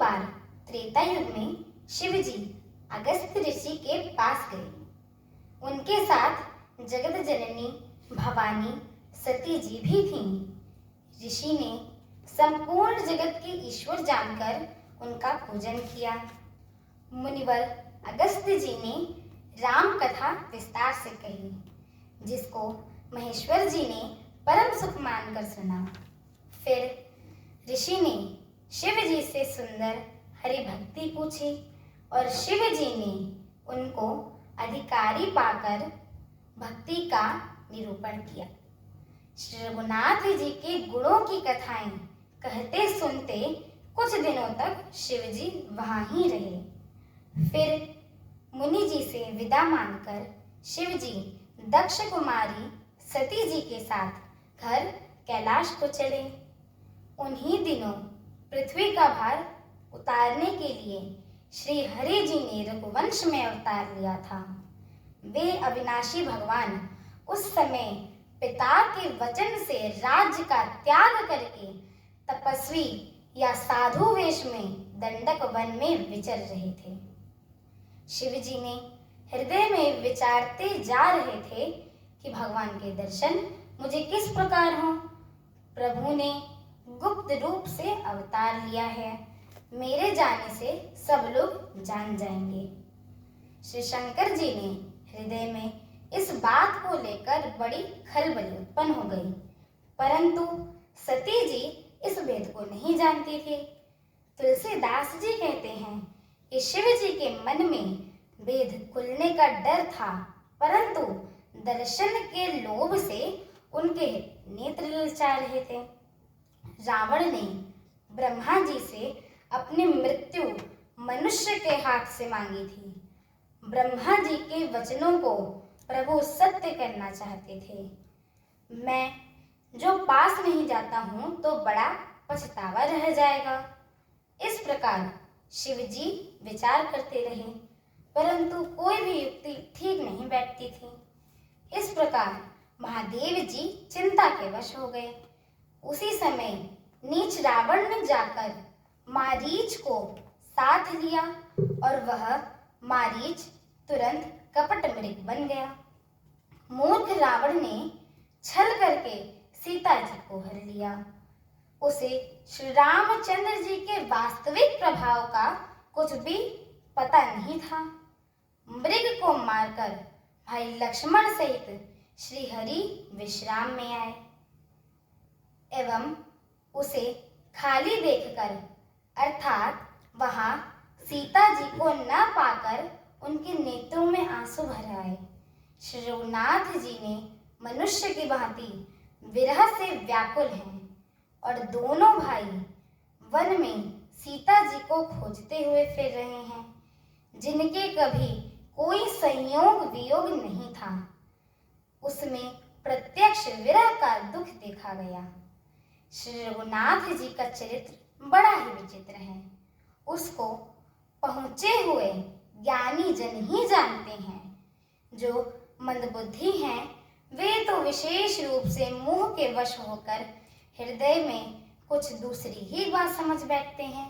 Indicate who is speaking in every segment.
Speaker 1: बार त्रेता युग में शिव जी अगस्त ऋषि के पास गए। उनके साथ जगत जननी भवानी सती जी भी थीं। ऋषि ने संपूर्ण जगत के ईश्वर जानकर उनका पूजन किया। मुनिवर अगस्त जी ने राम कथा विस्तार से कही, जिसको महेश्वर जी ने परम सुख मानकर सुना। फिर ऋषि ने शिव जी से सुंदर हरि भक्ति पूछी और शिव जी ने उनको अधिकारी पाकर भक्ति का निरूपण किया। श्री रघुनाथ जी के गुणों की कथाएं कहते सुनते कुछ दिनों तक शिव जी वहां ही रहे। फिर मुनि जी से विदा मांगकर शिव जी दक्ष कुमारी सती जी के साथ घर कैलाश को चले। उन्हीं दिनों पृथ्वी का भार उतारने के लिए श्री हरि जी ने रघुवंश में अवतार लिया था। वे अविनाशी भगवान उस समय पिता के वचन से राज्य का त्याग करके तपस्वी या साधु वेश में दंडक वन में विचर रहे थे। शिव जी ने हृदय में विचारते जा रहे थे कि भगवान के दर्शन मुझे किस प्रकार हों। प्रभु ने गुप्त रूप से अवतार लिया है, मेरे जाने से सब लोग जान जाएंगे। श्री शंकर जी ने हृदय में इस बात को लेकर बड़ी खलबली उत्पन्न हो गई, परंतु सती जी इस भेद को नहीं जानती थी। तुलसीदास जी कहते हैं कि शिव जी के मन में भेद खुलने का डर था, परंतु दर्शन के लोभ से उनके नेत्र ललचा रहे थे। रावण ने ब्रह्मा जी से अपनी मृत्यु मनुष्य के हाथ से मांगी थी। ब्रह्मा जी के वचनों को प्रभु सत्य करना चाहते थे। मैं जो पास नहीं जाता हूं तो बड़ा पछतावा रह जाएगा। इस प्रकार शिव जी विचार करते रहे, परंतु कोई भी युक्ति ठीक नहीं बैठती थी। इस प्रकार महादेव जी चिंता के वश हो गए। उसी समय नीच रावण ने जाकर मारीच को साथ लिया और वह मारीच तुरंत कपट मृग बन गया। मूर्ख रावण ने छल करके सीता जी को हर लिया। उसे श्री रामचंद्र जी के वास्तविक प्रभाव का कुछ भी पता नहीं था। मृग को मारकर भाई लक्ष्मण सहित श्री हरि विश्राम में आए एवं उसे खाली देखकर, अर्थात वहां सीता जी को न पाकर उनके नेत्रों में आंसू भर आए। श्री रघुनाथ जी ने मनुष्य की भांति विरह से व्याकुल हैं और दोनों भाई वन में सीता जी को खोजते हुए फिर रहे हैं, जिनके कभी कोई संयोग वियोग नहीं था। उसमें प्रत्यक्ष विरह का दुख देखा गया। श्री रघुनाथ जी का चरित्र बड़ा ही विचित्र है। उसको पहुंचे हुए ज्ञानी जन ही जानते हैं। जो मंदबुद्धि हैं वे तो विशेष रूप से मोह के वश होकर हृदय में कुछ दूसरी ही बात समझ बैठते हैं।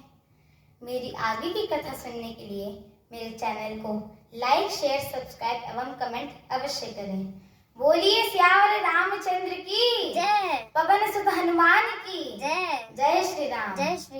Speaker 1: मेरी आगे की कथा सुनने के लिए मेरे चैनल को लाइक, शेयर, सब्सक्राइब एवं कमेंट अवश्य करें। बोलिए सियावर रामचंद्र की जय, पवन सुत हनुमान की जय। जय श्री राम। जय श्री